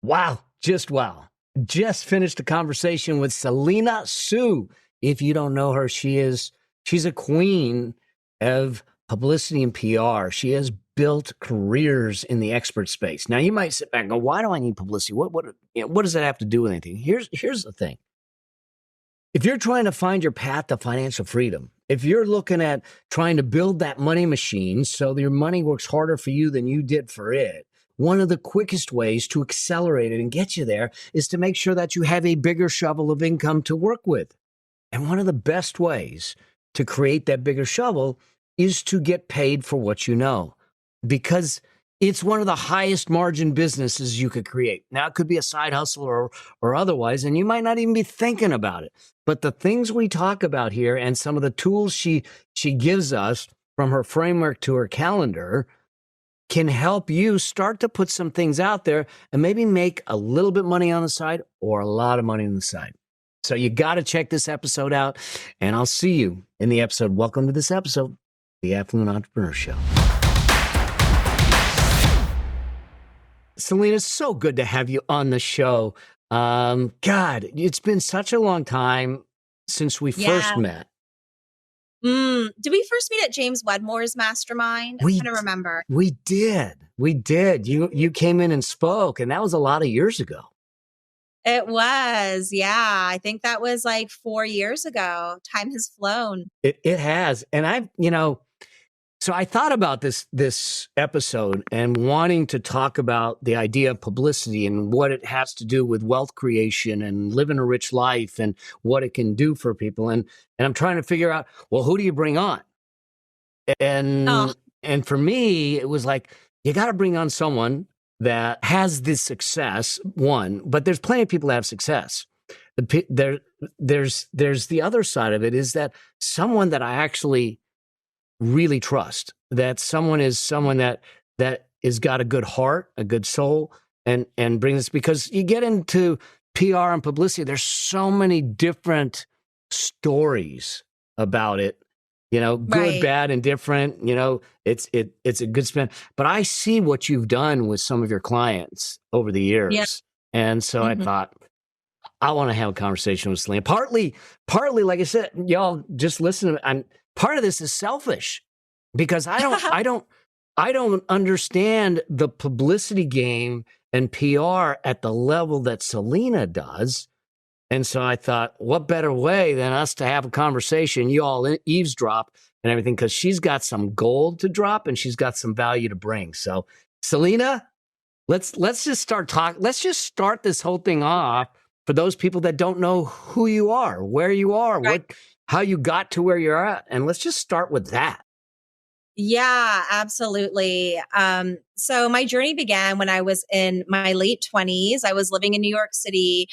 Wow, just wow. Just finished a conversation with Selena Soo. If you don't know her, she's a queen of publicity and PR. She has built careers in the expert space. Now you might sit back and go, why do I need publicity? What does that have to do with anything? Here's the thing. If you're trying to find your path to financial freedom, if you're looking at trying to build that money machine so your money works harder for you than you did for it, one of the quickest ways to accelerate it and get you there is to make sure that you have a bigger shovel of income to work with. And one of the best ways to create that bigger shovel is to get paid for what you know, because it's one of the highest margin businesses you could create. Now, it could be a side hustle or otherwise, and you might not even be thinking about it. But the things we talk about here and some of the tools she gives us, from her framework to her calendar, can help you start to put some things out there and maybe make a little bit money on the side or a lot of money on the side. So you got to check this episode out, and I'll see you in the episode. Welcome to this episode, The Affluent Entrepreneur Show. Selena, it's so good to have you on the show. God, it's been such a long time since we first met. Did we first meet at James Wedmore's mastermind? I'm trying to remember. We did. You came in and spoke, and that was a lot of years ago. It was. Yeah. I think that was like 4 years ago. Time has flown. It has. And so I thought about this episode and wanting to talk about the idea of publicity and what it has to do with wealth creation and living a rich life and what it can do for people. And I'm trying to figure out, well, who do you bring on? And for me, it was like, you got to bring on someone that has this success, one, but there's plenty of people that have success. There's the other side of it, is that someone that I actually really trust, that someone that has got a good heart, a good soul, and brings, because you get into PR and publicity, there's so many different stories about it, good, Right. bad, and different. It's a good spin. But I see what you've done with some of your clients over the years. Yeah. And so I thought, I want to have a conversation with Selena. Partly, like I said, y'all just listen. Part of this is selfish, because I don't understand the publicity game and PR at the level that Selena does. And so I thought, what better way than us to have a conversation, you all eavesdrop and everything, because she's got some gold to drop and she's got some value to bring. So Selena, let's just start talking. Let's just start this whole thing off for those people that don't know who you are, where you are, Right. how you got to where you're at. And let's just start with that. Yeah, absolutely. So my journey began when I was in my late 20s. I was living in New York City,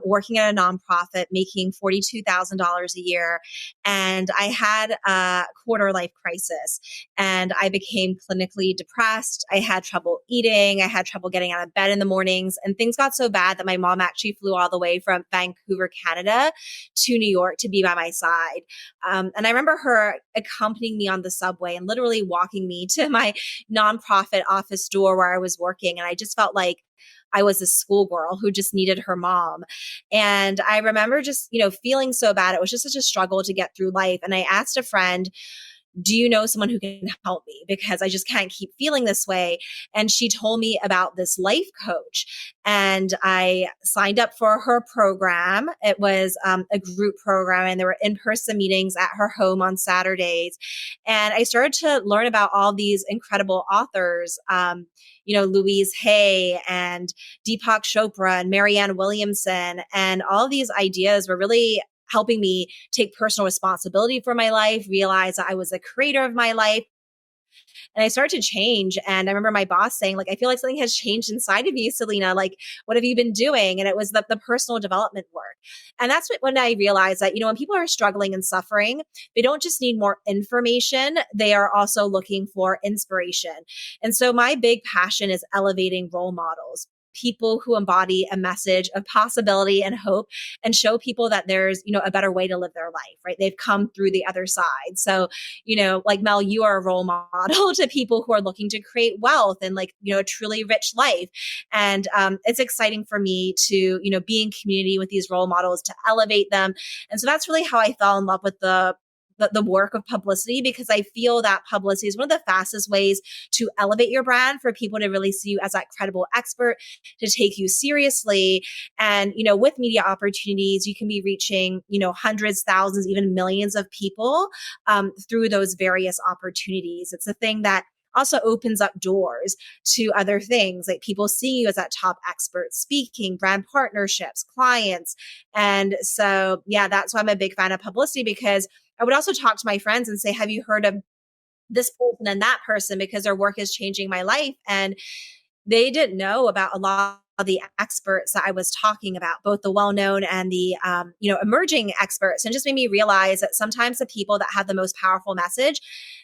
working at a nonprofit, making $42,000 a year. And I had a quarter life crisis, and I became clinically depressed. I had trouble eating. I had trouble getting out of bed in the mornings, and things got so bad that my mom actually flew all the way from Vancouver, Canada to New York to be by my side. And I remember her accompanying me on the subway and literally walking me to my nonprofit office door where I was working. And I just felt like I was a schoolgirl who just needed her mom. And I remember just, feeling so bad. It was just such a struggle to get through life. And I asked a friend, do you know someone who can help me? Because I just can't keep feeling this way. And she told me about this life coach, and I signed up for her program. It was a group program, and there were in-person meetings at her home on Saturdays. And I started to learn about all these incredible authors, Louise Hay and Deepak Chopra and Marianne Williamson. And all these ideas were really helping me take personal responsibility for my life, realize that I was a creator of my life. And I started to change. And I remember my boss saying, I feel like something has changed inside of you, Selena. What have you been doing? And it was the personal development work. And that's when I realized that, when people are struggling and suffering, they don't just need more information. They are also looking for inspiration. And so my big passion is elevating role models. people who embody a message of possibility and hope and show people that there's, a better way to live their life, right? They've come through the other side. So, like Mel, you are a role model to people who are looking to create wealth and a truly rich life. And it's exciting for me to, be in community with these role models to elevate them. And so that's really how I fell in love with the work of Publicity, because I feel that Publicity is one of the fastest ways to elevate your brand, for people to really see you as that credible expert, to take you seriously. And, with media opportunities, you can be reaching, hundreds, thousands, even millions of people through those various opportunities. It's a thing that also opens up doors to other things, like people seeing you as that top expert, speaking, brand partnerships, clients. And so, yeah, that's why I'm a big fan of Publicity, because I would also talk to my friends and say, have you heard of this person and that person? Because their work is changing my life. And they didn't know about a lot of the experts that I was talking about, both the well-known and the, emerging experts. And just made me realize that sometimes the people that have the most powerful message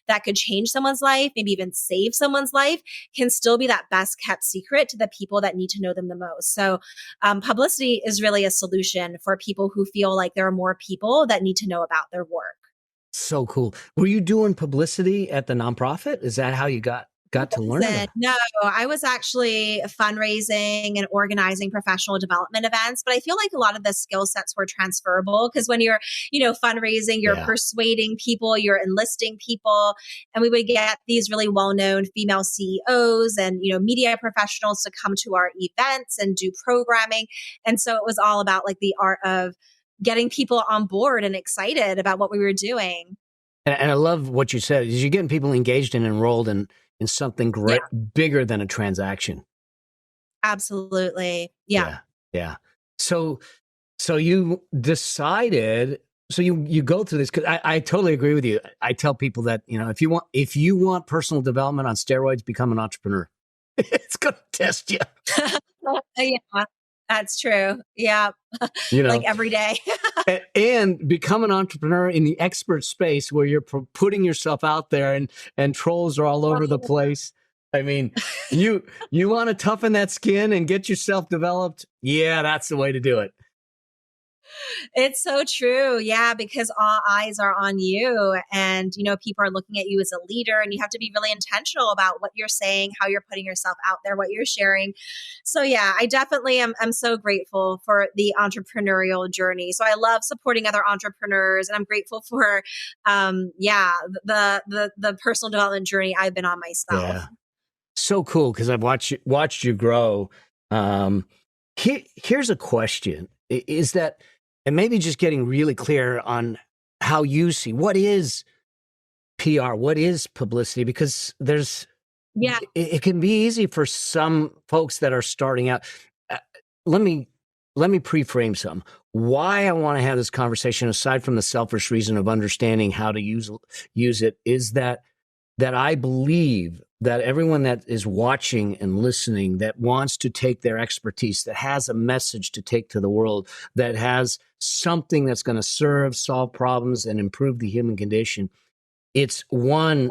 that could change someone's life, maybe even save someone's life, can still be that best kept secret to the people that need to know them the most. So Publicity is really a solution for people who feel like there are more people that need to know about their work. So cool. Were you doing publicity at the nonprofit? Is that how you got to learn about it? No, I was actually fundraising and organizing professional development events, but I feel like a lot of the skill sets were transferable, because when you're, fundraising, you're persuading people, you're enlisting people, and we would get these really well-known female CEOs and, media professionals to come to our events and do programming. And so it was all about the art of getting people on board and excited about what we were doing. And I love what you said, is you're getting people engaged and enrolled in something great, bigger than a transaction. Absolutely. Yeah. So you decided, so you go through this, because I totally agree with you. I tell people that, if you want personal development on steroids, become an entrepreneur. It's going to test you. Yeah, that's true. Yeah. Every day. And become an entrepreneur in the expert space, where you're putting yourself out there, and trolls are all over the place. I mean, you want to toughen that skin and get yourself developed. Yeah, that's the way to do it. It's so true. Yeah, because all eyes are on you, and, people are looking at you as a leader, and you have to be really intentional about what you're saying, how you're putting yourself out there, what you're sharing. So yeah, I definitely am so grateful for the entrepreneurial journey. So I love supporting other entrepreneurs, and I'm grateful for, the personal development journey I've been on myself. Yeah. So cool. 'Cause I've watched you grow. Here's a question, is that, and maybe just getting really clear on how you see, what is PR, what is publicity? Because it can be easy for some folks that are starting out. Let me pre-frame some. Why I want to have this conversation, aside from the selfish reason of understanding how to use it, is that I believe that everyone that is watching and listening, that wants to take their expertise, that has a message to take to the world, that has something that's going to solve problems and improve the human condition, it's one,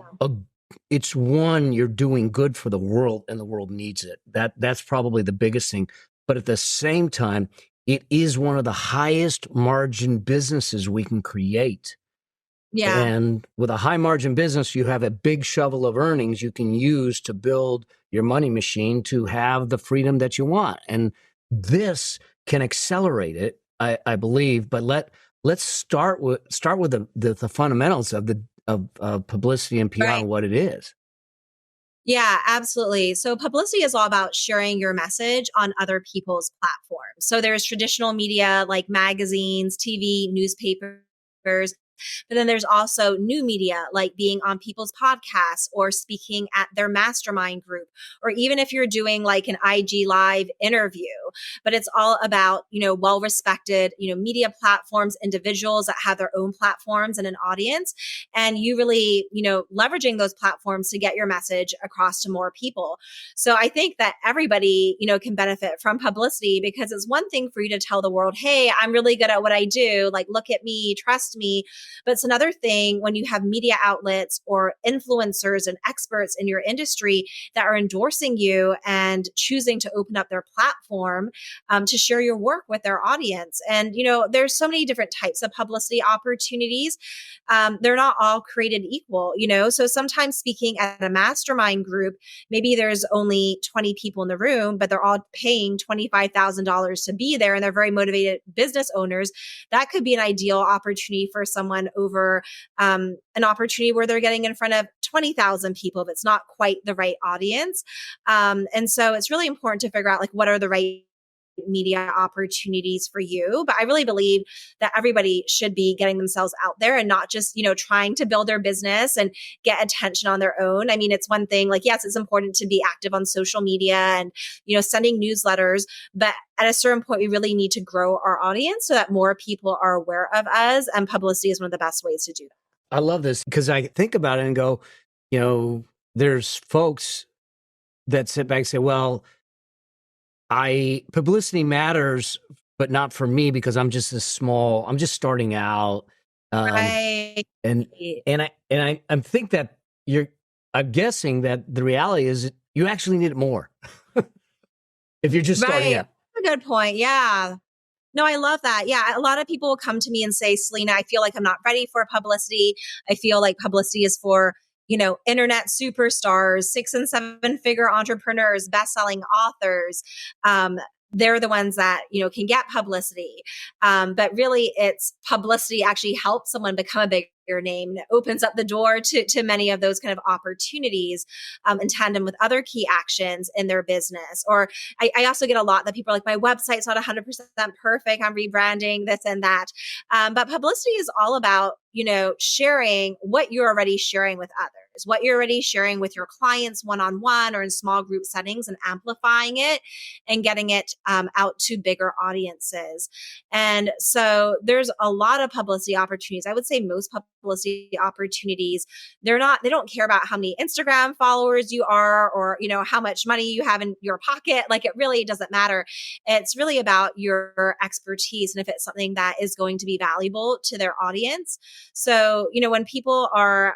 you're doing good for the world, and the world needs it. That's probably the biggest thing. But at the same time, it is one of the highest margin businesses we can create. Yeah. And with a high margin business, you have a big shovel of earnings you can use to build your money machine, to have the freedom that you want. And this can accelerate it, I believe. But let's start with the fundamentals of publicity and PR, and what it is. Yeah, absolutely. So Publicity is all about sharing your message on other people's platforms. So there's traditional media like magazines, TV, newspapers. But then there's also new media, like being on people's podcasts or speaking at their mastermind group, or even if you're doing like an IG live interview, but it's all about, well-respected, media platforms, individuals that have their own platforms and an audience. And you really, leveraging those platforms to get your message across to more people. So I think that everybody, can benefit from publicity, because it's one thing for you to tell the world, hey, I'm really good at what I do. Like, look at me, trust me. But it's another thing when you have media outlets or influencers and experts in your industry that are endorsing you and choosing to open up their platform to share your work with their audience. And, there's so many different types of publicity opportunities. They're not all created equal, so sometimes speaking at a mastermind group, maybe there's only 20 people in the room, but they're all paying $25,000 to be there and they're very motivated business owners. That could be an ideal opportunity for someone over an opportunity where they're getting in front of 20,000 people if it's not quite the right audience. And so it's really important to figure out like what are the right media opportunities for you. But I really believe that everybody should be getting themselves out there and not just, trying to build their business and get attention on their own. I mean, it's one thing like, yes, it's important to be active on social media and, sending newsletters, but at a certain point, we really need to grow our audience so that more people are aware of us. And publicity is one of the best ways to do that. I love this because I think about it and go, there's folks that sit back and say, well, publicity matters, but not for me because I'm just I'm just starting out. Right. And I think that I'm guessing that the reality is you actually need it more if you're just starting out. That's a good point. Yeah. No, I love that. Yeah. A lot of people will come to me and say, Selena, I feel like I'm not ready for publicity. I feel like publicity is for, internet superstars, 6 and 7 figure entrepreneurs, best-selling authors. They're the ones that, can get publicity. But really it's publicity actually helps someone become a bigger name. And it opens up the door to many of those kind of opportunities in tandem with other key actions in their business. Or I also get a lot that people are like, my website's not 100% perfect. I'm rebranding this and that. But publicity is all about, sharing what you're already sharing with others, what you're already sharing with your clients one-on-one or in small group settings, and amplifying it and getting it out to bigger audiences. And so there's a lot of publicity opportunities. I would say most publicity opportunities, they don't care about how many Instagram followers you are or, how much money you have in your pocket. Like it really doesn't matter. It's really about your expertise and if it's something that is going to be valuable to their audience. So, when people are,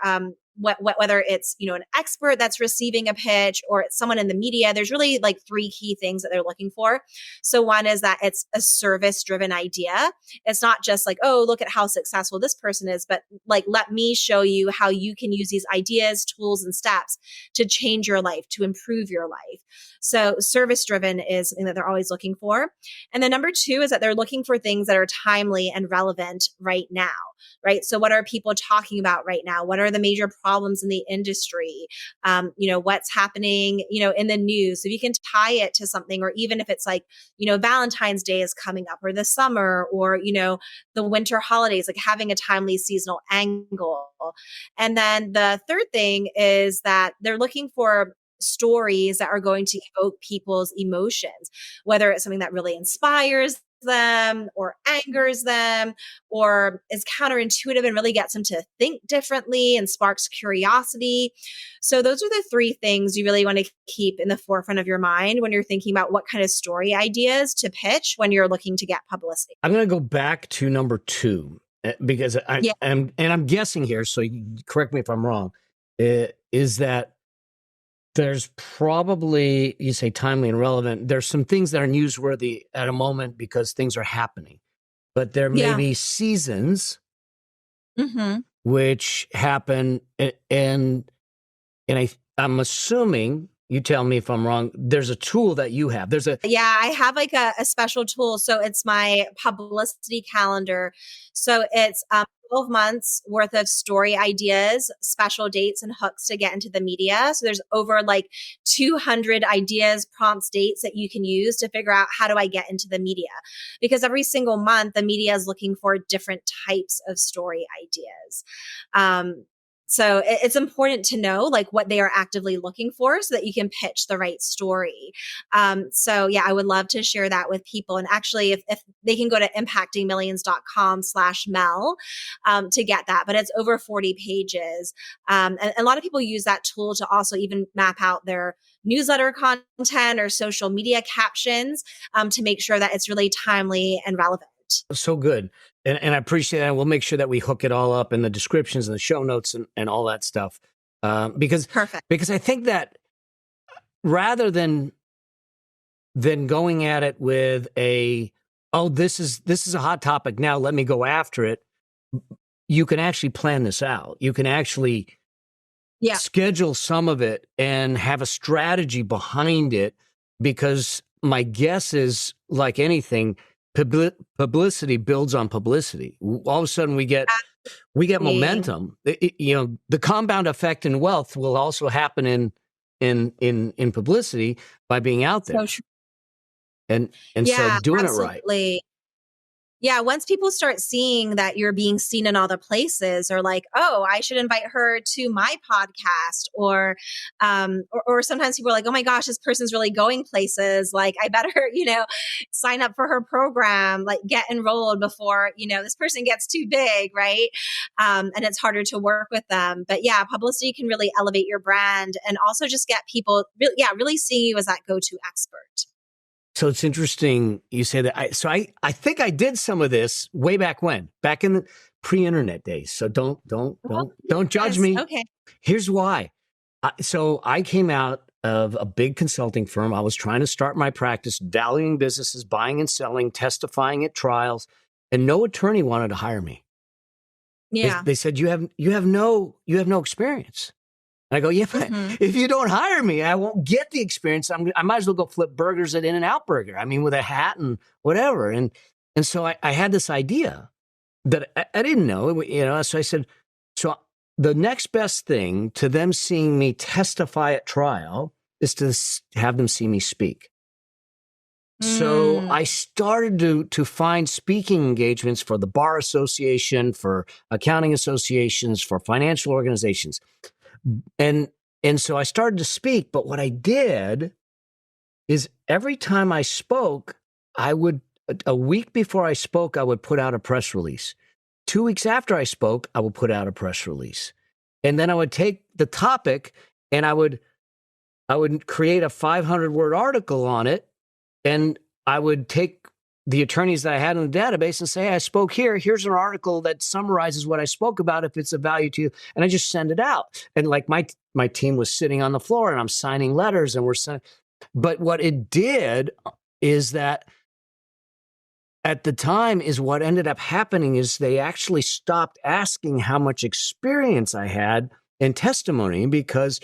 whether it's, an expert that's receiving a pitch or it's someone in the media, there's really like 3 key things that they're looking for. So one is that it's a service-driven idea. It's not just like, oh, look at how successful this person is, but like, let me show you how you can use these ideas, tools, and steps to change your life, to improve your life. So service-driven is something that they're always looking for. And then number 2 is that they're looking for things that are timely and relevant right now. Right. So what are people talking about right now? What are the major problems in the industry? What's happening, in the news. So if you can tie it to something, or even if it's like, Valentine's Day is coming up or the summer or, the winter holidays, like having a timely seasonal angle. And then the third thing is that they're looking for stories that are going to evoke people's emotions, whether it's something that really inspires them or angers them or is counterintuitive and really gets them to think differently and sparks curiosity. So those are the 3 things you really want to keep in the forefront of your mind when you're thinking about what kind of story ideas to pitch when you're looking to get publicity. I'm going to go back to number 2 because I'm guessing here, so you correct me if I'm wrong, is that there's probably, you say timely and relevant, there's some things that are newsworthy at a moment because things are happening, but there may be seasons which happen. And I'm assuming, you tell me if I'm wrong, there's a tool that you have. I have like a special tool. So it's my publicity calendar. So it's 12 months worth of story ideas, special dates, and hooks to get into the media. So there's over like 200 ideas, prompts, dates that you can use to figure out how do I get into the media? Because every single month, the media is looking for different types of story ideas. So it's important to know like what they are actively looking for so that you can pitch the right story. So yeah, I would love to share that with people. And actually, if they can go to impactingmillions.com/Mel to get that, but it's over 40 pages. And a lot of people use that tool to also even map out their newsletter content or social media captions to make sure that it's really timely and relevant. So good. And I appreciate that. We'll make sure that we hook it all up in the descriptions and the show notes and all that stuff. Because Perfect. I think that rather than going at it with this is a hot topic now, let me go after it, you can actually plan this out. You can actually schedule some of it and have a strategy behind it, because my guess is, like anything, publicity builds on publicity. All of a sudden we get momentum. The compound effect in wealth will also happen in publicity by being out there. So true. And so doing absolutely. it right. Yeah, once people start seeing that you're being seen in all the places, or like, oh, I should invite her to my podcast, or sometimes people are like, oh my gosh, this person's really going places. Like, I better, sign up for her program, like get enrolled before, this person gets too big, right? And it's harder to work with them. But yeah, publicity can really elevate your brand and also just get people really seeing you as that go-to expert. So it's interesting you say that. I think I did some of this way back when, back in the pre-internet days. So don't judge me. Okay. Here's why. So I came out of a big consulting firm. I was trying to start my practice, valuing businesses, buying and selling, testifying at trials, and no attorney wanted to hire me. Yeah. They said, you have no experience. And I go, yeah, but if you don't hire me, I won't get the experience. I might as well go flip burgers at In-N-Out Burger. I mean, with a hat and whatever. And so I had this idea that I didn't know, so I said, so the next best thing to them seeing me testify at trial is to have them see me speak. So I started to find speaking engagements for the Bar Association, for accounting associations, for financial organizations. And so I started to speak, but what I did is every time I spoke, a week before I spoke, I would put out a press release. 2 weeks after I spoke, I would put out a press release. And then I would take the topic and I would create a 500-word article on it. And I would take the attorneys that I had in the database and say, hey, I spoke here. Here's an article that summarizes what I spoke about if it's of value to you. And I just send it out. And like my team was sitting on the floor and I'm signing letters and we're sending. But what it did is that at the time is what ended up happening is they actually stopped asking how much experience I had in testimony, because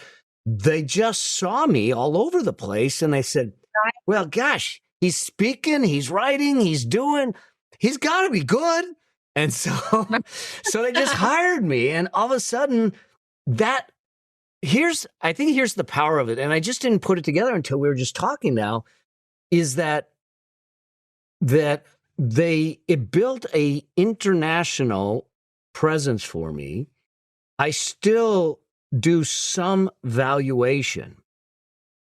they just saw me all over the place. And they said, well, gosh, he's speaking, he's writing, he's got to be good. And so they just hired me. And all of a sudden I think here's the power of it. And I just didn't put it together until we were just talking now, is that it built a international presence for me. I still do some valuation,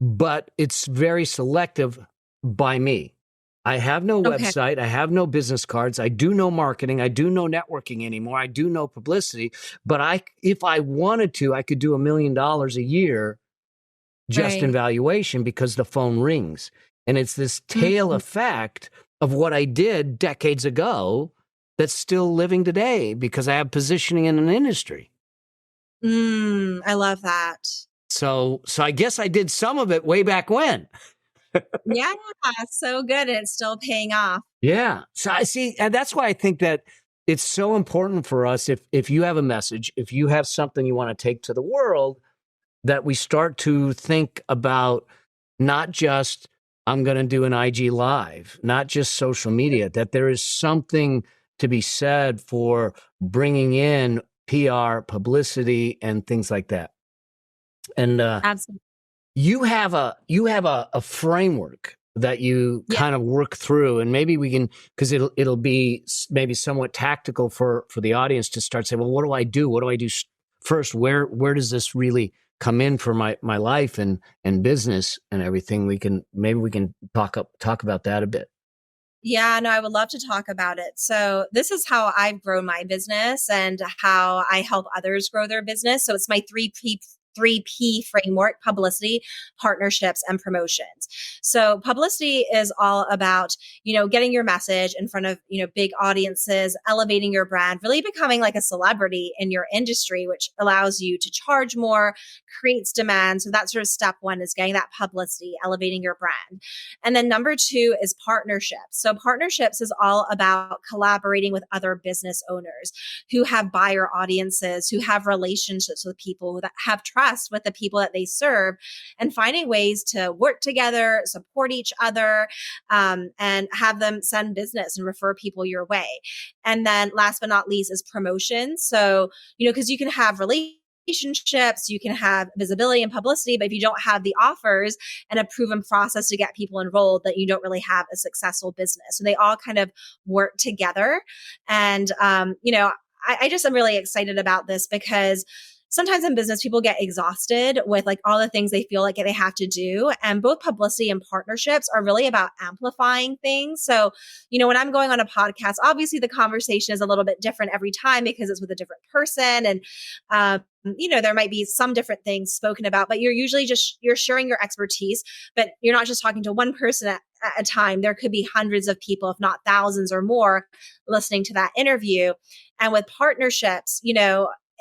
but it's very selective by me. I have no website. I have no business cards. I do no marketing. I do no networking anymore. I do no publicity. But if I wanted to, I could do $1 million a year just in valuation, because the phone rings. And it's this tail effect of what I did decades ago that's still living today because I have positioning in an industry. I love that. So I guess I did some of it way back when. Yeah, so good. And it's still paying off. Yeah. So I see, and that's why I think that it's so important for us, if you have a message, if you have something you want to take to the world, that we start to think about not just, I'm going to do an IG live, not just social media, that there is something to be said for bringing in PR, publicity, and things like that. And Absolutely. you have a framework that you kind of work through, and maybe we can, because it'll be maybe somewhat tactical for the audience to start saying, well, what do I do? What do I do first, where does this really come in for my life and business and everything? Maybe we can talk about that a bit. Yeah, no, I would love to talk about it. So, this is how I've grown my business and how I help others grow their business. So, it's my 3P framework: publicity, partnerships, and promotions. So publicity is all about, getting your message in front of, big audiences, elevating your brand, really becoming like a celebrity in your industry, which allows you to charge more, creates demand. So that's sort of step one, is getting that publicity, elevating your brand. And then number two is partnerships. So partnerships is all about collaborating with other business owners who have buyer audiences, who have relationships with people, that have trust with the people that they serve, and finding ways to work together, support each other, and have them send business and refer people your way. And then last but not least is promotion. So, because you can have relationships, you can have visibility and publicity, but if you don't have the offers and a proven process to get people enrolled, that you don't really have a successful business. So they all kind of work together. And, I just am really excited about this because sometimes in business, people get exhausted with like all the things they feel like they have to do. And both publicity and partnerships are really about amplifying things. So, when I'm going on a podcast, obviously the conversation is a little bit different every time because it's with a different person. And, there might be some different things spoken about, but you're usually you're sharing your expertise, but you're not just talking to one person at a time. There could be hundreds of people, if not thousands or more, listening to that interview. And with partnerships,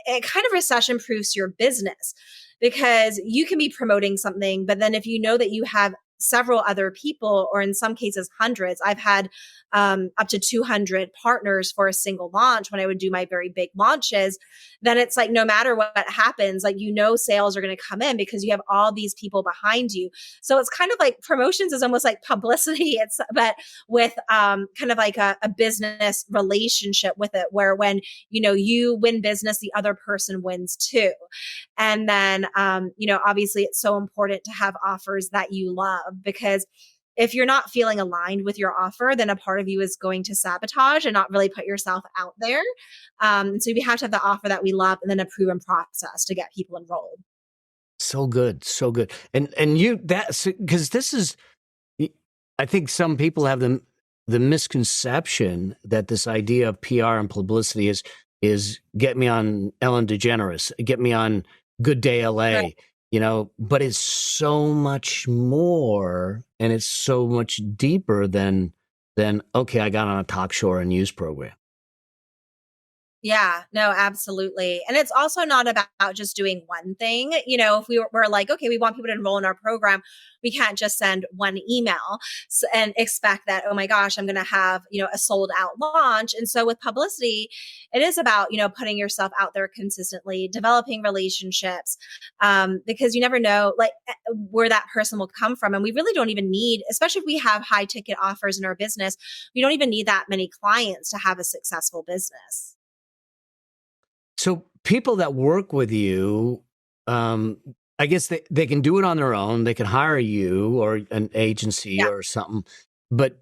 it kind of recession proofs your business because you can be promoting something, but then if you know that you have several other people, or in some cases hundreds, I've had up to 200 partners for a single launch when I would do my very big launches, then it's like no matter what happens, like sales are going to come in because you have all these people behind you. So it's kind of like promotions is almost like publicity, but with kind of like a business relationship with it, where when you win business, the other person wins too. And then obviously it's so important to have offers that you love, because if you're not feeling aligned with your offer, then a part of you is going to sabotage and not really put yourself out there. So we have to have the offer that we love and then a proven process to get people enrolled. So good, so good. And you that's because this is, I think some people have the misconception that this idea of PR and publicity is get me on Ellen DeGeneres, get me on Good Day LA. Right. But it's so much more, and it's so much deeper than okay, I got on a talk show or a news program. Yeah, no, absolutely. And it's also not about just doing one thing. If we're like, okay, we want people to enroll in our program, we can't just send one email and expect that, oh my gosh, I'm going to have, a sold out launch. And so with publicity, it is about, putting yourself out there consistently, developing relationships, because you never know like where that person will come from. And we really don't even need, especially if we have high ticket offers in our business, we don't even need that many clients to have a successful business. So people that work with you, I guess they can do it on their own. They can hire you or an agency Yeah. or something. But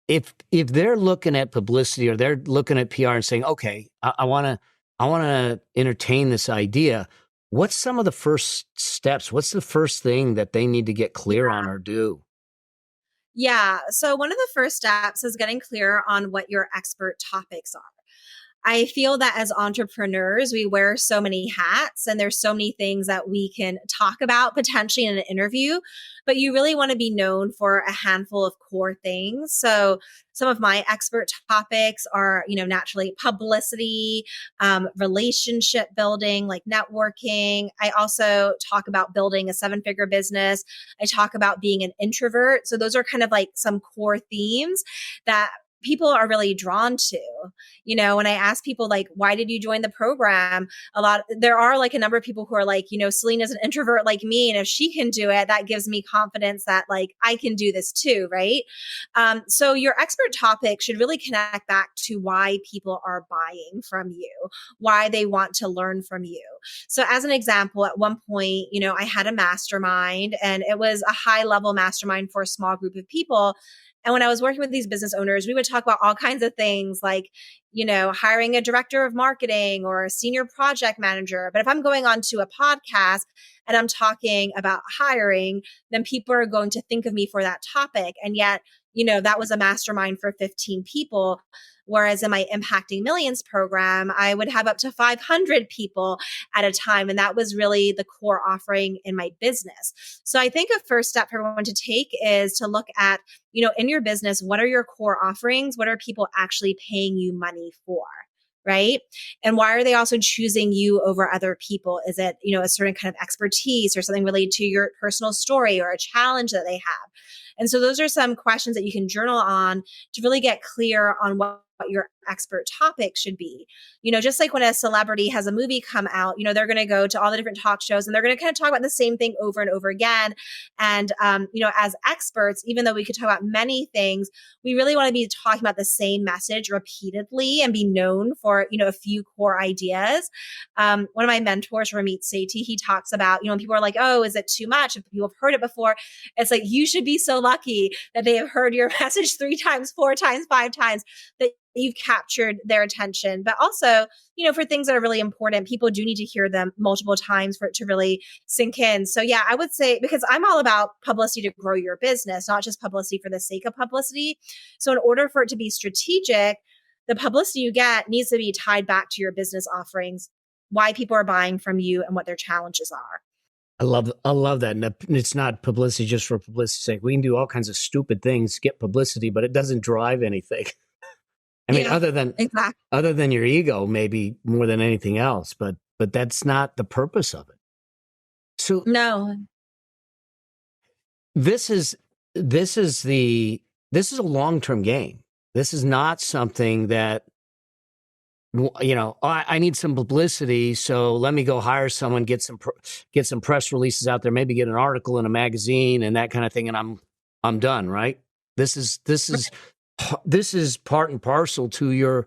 if they're looking at publicity or they're looking at PR and saying, okay, I want to entertain this idea, what's some of the first steps? What's the first thing that they need to get clear on or do? Yeah. So one of the first steps is getting clear on what your expert topics are. I feel that as entrepreneurs, we wear so many hats and there's so many things that we can talk about potentially in an interview, but you really want to be known for a handful of core things. So some of my expert topics are, naturally publicity, relationship building, like networking. I also talk about building a 7-figure business. I talk about being an introvert. So those are kind of like some core themes that people are really drawn to. When I ask people like, why did you join the program? There are like a number of people who are like, Selena's an introvert like me. And if she can do it, that gives me confidence that like, I can do this too. Right. So your expert topic should really connect back to why people are buying from you, why they want to learn from you. So as an example, at one point, I had a mastermind and it was a high level mastermind for a small group of people. And when I was working with these business owners, we would talk about all kinds of things like, hiring a director of marketing or a senior project manager. But if I'm going on to a podcast and I'm talking about hiring, then people are going to think of me for that topic. And yet, that was a mastermind for 15 people. Whereas in my Impacting Millions program, I would have up to 500 people at a time. And that was really the core offering in my business. So I think a first step for everyone to take is to look at, in your business, what are your core offerings? What are people actually paying you money for? Right. And why are they also choosing you over other people? Is it, a certain kind of expertise or something related to your personal story or a challenge that they have? And so those are some questions that you can journal on to really get clear on what your expert topic should be. Just like when a celebrity has a movie come out, they're going to go to all the different talk shows and they're going to kind of talk about the same thing over and over again. And, as experts, even though we could talk about many things, we really want to be talking about the same message repeatedly and be known for, a few core ideas. One of my mentors, Ramit Sethi, he talks about, when people are like, oh, is it too much? If people have heard it before, it's like, you should be so lucky that they have heard your message 3 times, 4 times, 5 times, that you've captured their attention. But also, for things that are really important, people do need to hear them multiple times for it to really sink in. So yeah, I would say, because I'm all about publicity to grow your business, not just publicity for the sake of publicity. So in order for it to be strategic, the publicity you get needs to be tied back to your business offerings, why people are buying from you and what their challenges are. I love that. And it's not publicity just for publicity's sake. We can do all kinds of stupid things, get publicity, but it doesn't drive anything. I mean, Exactly. other than your ego, maybe more than anything else, but that's not the purpose of it. So No. this is a long-term game. This is not something that, I need some publicity, so let me go hire someone, get some press releases out there, maybe get an article in a magazine and that kind of thing, and I'm done, right? This is part and parcel to your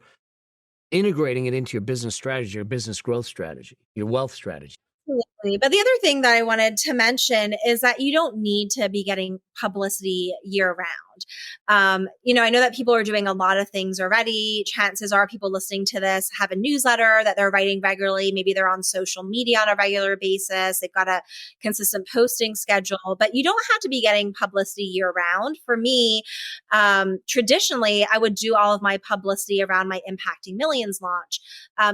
integrating it into your business strategy, your business growth strategy, your wealth strategy. Absolutely. But the other thing that I wanted to mention is that you don't need to be getting publicity year round. I know that people are doing a lot of things already. Chances are people listening to this have a newsletter that they're writing regularly. Maybe they're on social media on a regular basis. They've got a consistent posting schedule, but you don't have to be getting publicity year round. For me, traditionally, I would do all of my publicity around my Impacting Millions launch.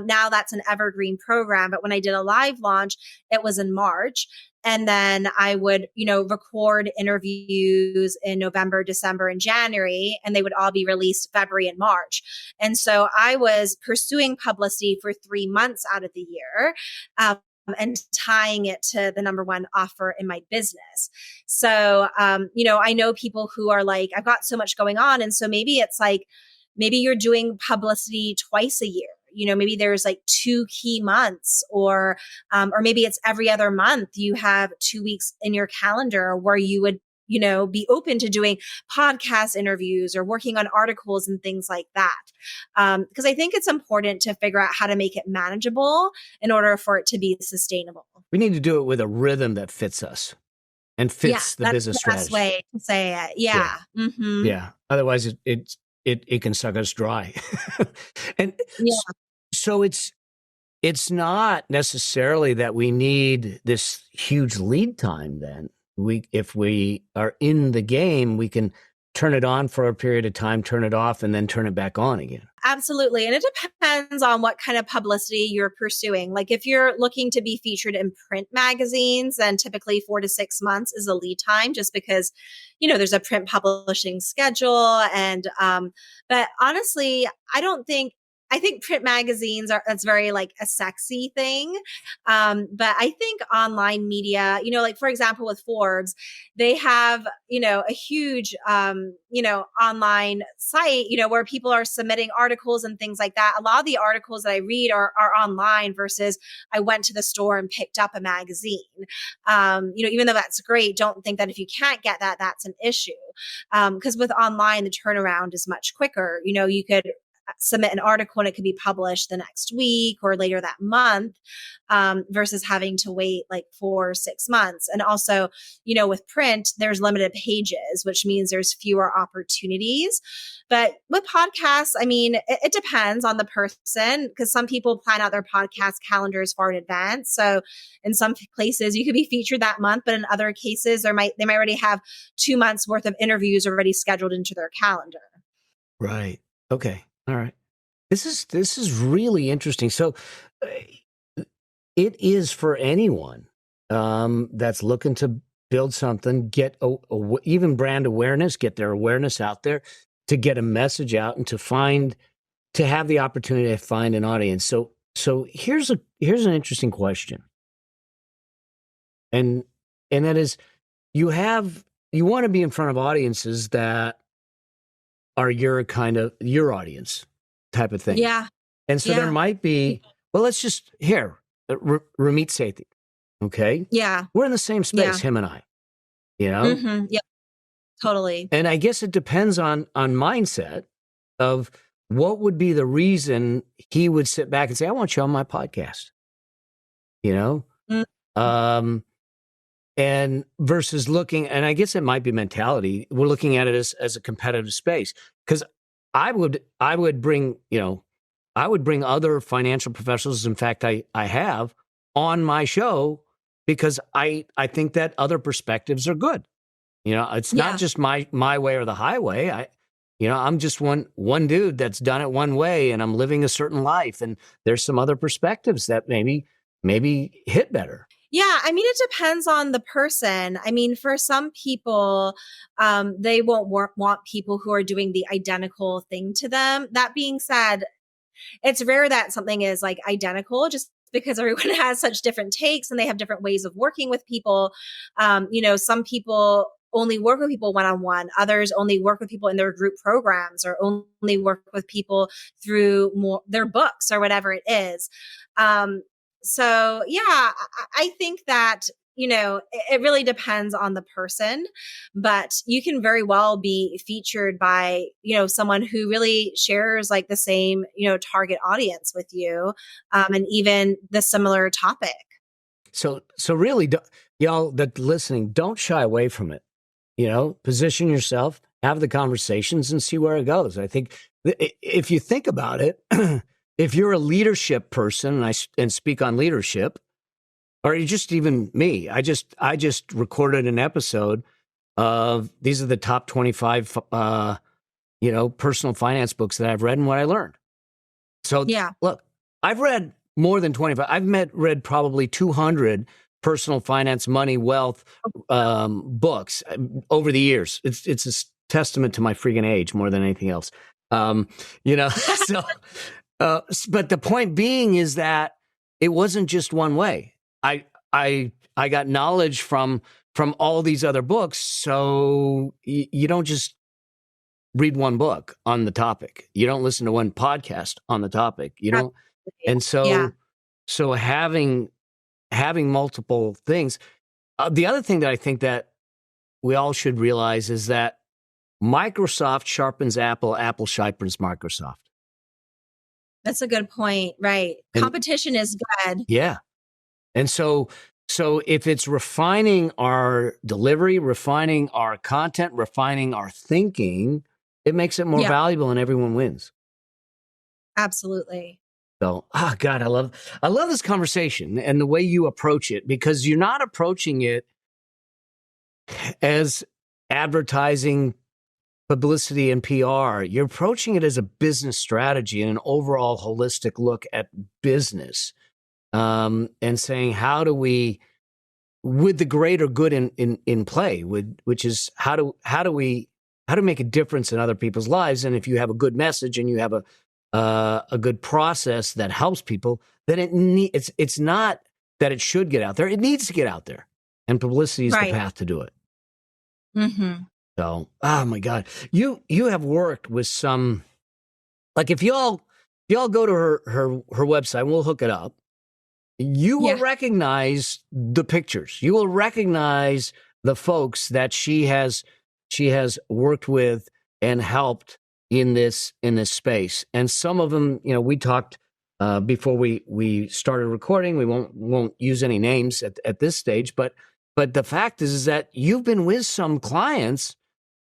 Now that's an evergreen program, but when I did a live launch, it was in March. And then I would, record interviews in November, December, and January, and they would all be released February and March. And so I was pursuing publicity for 3 months out of the year. And tying it to the number one offer in my business. So, I know people who are like, I've got so much going on. And so maybe it's like, maybe you're doing publicity twice a year. Maybe there's like 2 key months, or maybe it's every other month you have 2 weeks in your calendar where you would, be open to doing podcast interviews or working on articles and things like that. Because I think it's important to figure out how to make it manageable in order for it to be sustainable. We need to do it with a rhythm that fits us and fits the business strategy. That's the best way to say it. Yeah. Yeah. Mm-hmm. Yeah. Otherwise it can suck us dry. And so it's not necessarily that we need this huge lead time then. If we are in the game, we can turn it on for a period of time, turn it off, and then turn it back on again. Absolutely. And it depends on what kind of publicity you're pursuing. Like if you're looking to be featured in print magazines, then typically 4 to 6 months is a lead time, just because, there's a print publishing schedule. And, but honestly, I think print magazines that's very like a sexy thing. But I think online media, like for example, with Forbes, they have, a huge, online site, where people are submitting articles and things like that. A lot of the articles that I read are online versus I went to the store and picked up a magazine. Even though that's great, don't think that if you can't get that, that's an issue. Because with online, the turnaround is much quicker. You could submit an article and it could be published the next week or later that month, versus having to wait like 4 or 6 months. And also, with print, there's limited pages, which means there's fewer opportunities. But with podcasts, I mean, it depends on the person, because some people plan out their podcast calendars far in advance. So in some places you could be featured that month, but in other cases they might already have 2 months worth of interviews already scheduled into their calendar. Right. Okay. All right. This is really interesting. So it is for anyone that's looking to build something, get even brand awareness, get their awareness out there, to get a message out, and to have the opportunity to find an audience. So here's an interesting question, and that is, you want to be in front of audiences that are your audience type of thing. Yeah. And so there might be, well, let's just Ramit Sethi. Okay. Yeah. We're in the same space, him and I, Mm-hmm. Yeah, totally. And I guess it depends on mindset of what would be the reason he would sit back and say, I want you on my podcast, Mm-hmm. And versus looking, and I guess it might be mentality. We're looking at it as a competitive space, because I would bring other financial professionals. In fact, I have on my show, because I think that other perspectives are good. It's not just my way or the highway. I'm just one dude that's done it one way, and I'm living a certain life, and there's some other perspectives that maybe hit better. Yeah, I mean, it depends on the person. I mean, for some people, they won't want people who are doing the identical thing to them. That being said, it's rare that something is like identical, just because everyone has such different takes and they have different ways of working with people. Some people only work with people one-on-one. Others only work with people in their group programs, or only work with people through their books or whatever it is. So yeah, I think that, it really depends on the person, but you can very well be featured by, someone who really shares like the same, target audience with you, and even the similar topic. So really, y'all that listening, don't shy away from it. Position yourself, have the conversations, and see where it goes. I think if you think about it, if you're a leadership person, and speak on leadership, or just even me, I just recorded an episode of, these are the top 25, personal finance books that I've read and what I learned. So look, I've read more than 25. I've read probably 200 personal finance, money, wealth books over the years. It's a testament to my freaking age more than anything else. So. But the point being is that it wasn't just one way. I got knowledge from all these other books. So you don't just read one book on the topic. You don't listen to one podcast on the topic. You don't. And so having multiple things. The other thing that I think that we all should realize is that Microsoft sharpens Apple, Apple sharpens Microsoft. That's a good point. Right. Competition is good. Yeah. And so if it's refining our delivery, refining our content, refining our thinking, it makes it more valuable, and everyone wins. Absolutely. So, God, I love this conversation and the way you approach it, because you're not approaching it as advertising, publicity, and PR. You're approaching it as a business strategy and an overall holistic look at business, and saying, how do we, with the greater good in play, which is how do we make a difference in other people's lives? And if you have a good message and you have a good process that helps people, then it's not that it should get out there. It needs to get out there, and publicity is the path to do it. Mm-hmm. So, oh my God, you have worked with some, like, if y'all go to her website, we'll hook it up. You will recognize the pictures. You will recognize the folks that she has worked with and helped, in this space. And some of them, we talked before we started recording. We won't use any names at this stage, but the fact is that you've been with some clients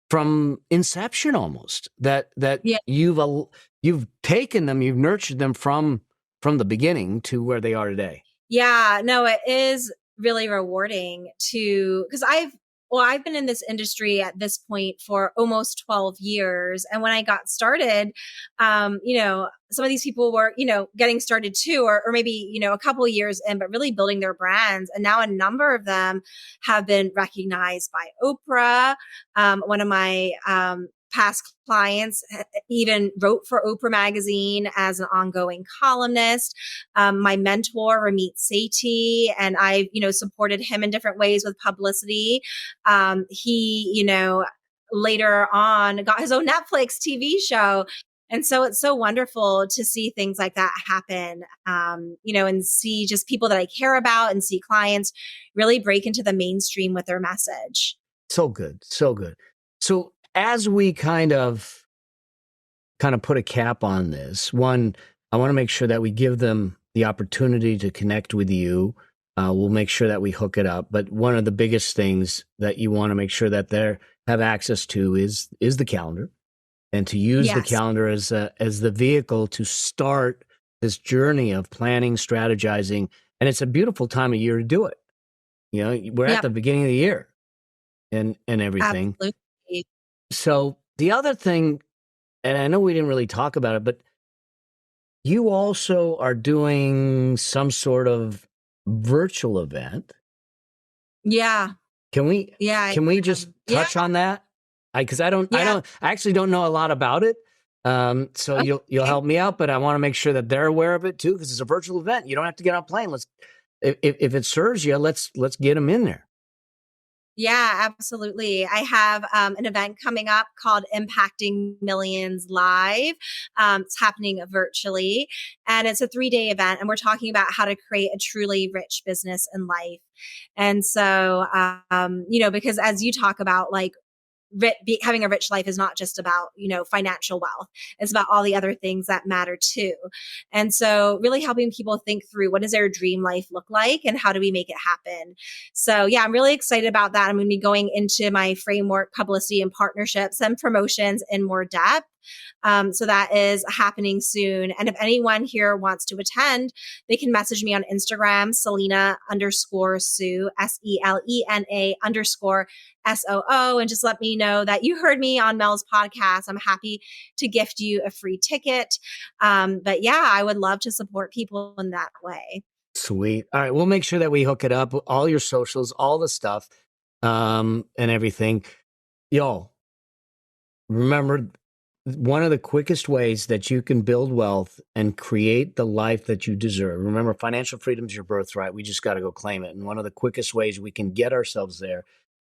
from inception almost, that Yeah. you've taken them, you've nurtured them from the beginning to where they are today. Yeah, no, it is really rewarding because I've been in this industry at this point for almost 12 years. And when I got started, some of these people were, getting started too, or maybe, a couple of years in, but really building their brands. And now a number of them have been recognized by Oprah. One of my, past clients even wrote for Oprah magazine as an ongoing columnist. My mentor, Ramit Sethi, and I've, supported him in different ways with publicity. He, later on got his own Netflix TV show. And so it's so wonderful to see things like that happen, and see just people that I care about and see clients really break into the mainstream with their message. So good. So good. So as we kind of put a cap on this, one, I want to make sure that we give them the opportunity to connect with you. We'll make sure that we hook it up. But one of the biggest things that you want to make sure that they have access to is the calendar, and to use the calendar as the vehicle to start this journey of planning, strategizing. And it's a beautiful time of year to do it. We're at the beginning of the year and everything. Absolutely. So the other thing, and I know we didn't really talk about it, but you also are doing some sort of virtual event. Yeah. Can we just touch on that? Because I actually don't know a lot about it. So you'll help me out, but I want to make sure that they're aware of it too, because it's a virtual event. You don't have to get on a plane. If it serves you, let's get them in there. Yeah, absolutely. I have an event coming up called Impacting Millions Live. It's happening virtually, and it's a 3-day event. And we're talking about how to create a truly rich business and life. And so, because as you talk about, like, having a rich life is not just about, financial wealth. It's about all the other things that matter too. And so really helping people think through, what does their dream life look like and how do we make it happen? So yeah, I'm really excited about that. I'm going to be going into my framework, publicity and partnerships and promotions in more depth. So that is happening soon. And if anyone here wants to attend, they can message me on Instagram, Selena_Soo, SELENA_SOO, and just let me know that you heard me on Mel's podcast. I'm happy to gift you a free ticket. But yeah, I would love to support people in that way. Sweet. All right. We'll make sure that we hook it up, all your socials, all the stuff, and everything. Y'all, remember, one of the quickest ways that you can build wealth and create the life that you deserve. Remember, financial freedom is your birthright. We just got to go claim it. And one of the quickest ways we can get ourselves there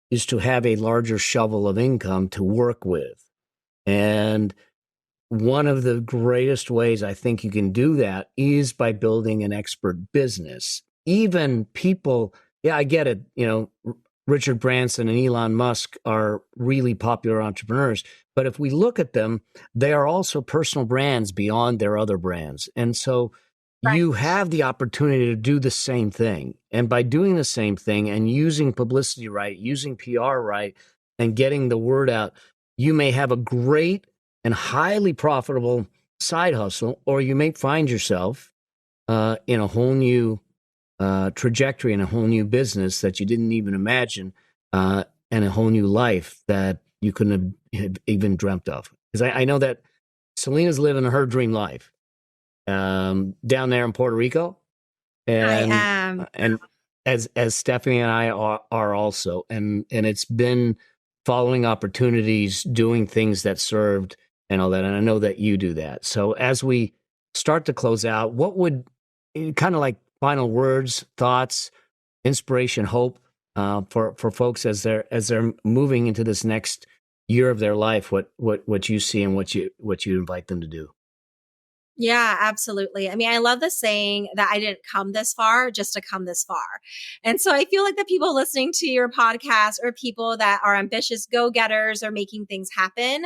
is to have a larger shovel of income to work with. And one of the greatest ways I think you can do that is by building an expert business. Even people, I get it. Richard Branson and Elon Musk are really popular entrepreneurs. But if we look at them, they are also personal brands beyond their other brands. And so you have the opportunity to do the same thing. And by doing the same thing and using publicity right, using PR right, and getting the word out, you may have a great and highly profitable side hustle, or you may find yourself in a whole new trajectory, in a whole new business that you didn't even imagine, and a whole new life that you couldn't have even dreamt of. Because I know that Selena's living her dream life down there in Puerto Rico. And, I am. And as Stephanie and I are also. And it's been following opportunities, doing things that served and all that. And I know that you do that. So as we start to close out, what would kind of like final words, thoughts, inspiration, hope for folks as they're moving into this next year of their life? What you see and what you invite them to do? Yeah, absolutely. I mean, I love the saying that I didn't come this far just to come this far. And so I feel like the people listening to your podcast are people that are ambitious go getters or making things happen.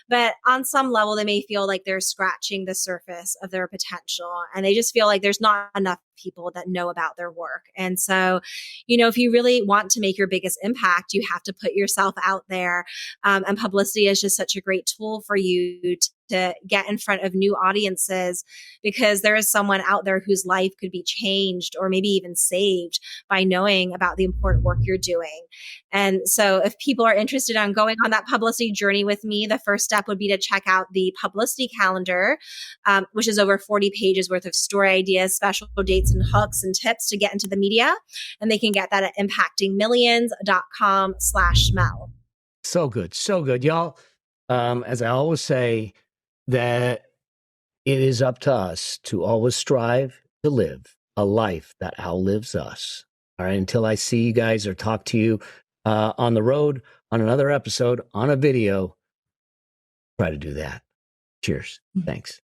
But on some level, they may feel like they're scratching the surface of their potential and they just feel like there's not enough people that know about their work. And so, if you really want to make your biggest impact, you have to put yourself out there. And publicity is just such a great tool for you to get in front of new audiences because there is someone out there whose life could be changed or maybe even saved by knowing about the important work you're doing. And so if people are interested on going on that publicity journey with me, the first step would be to check out the publicity calendar, which is over 40 pages worth of story ideas, special dates and hooks and tips to get into the media. And they can get that at impactingmillions.com/smell. So good. So good. Y'all, as I always say, that it is up to us to always strive to live a life that outlives us. All right. Until I see you guys or talk to you on the road, on another episode, on a video, try to do that. Cheers. Thanks.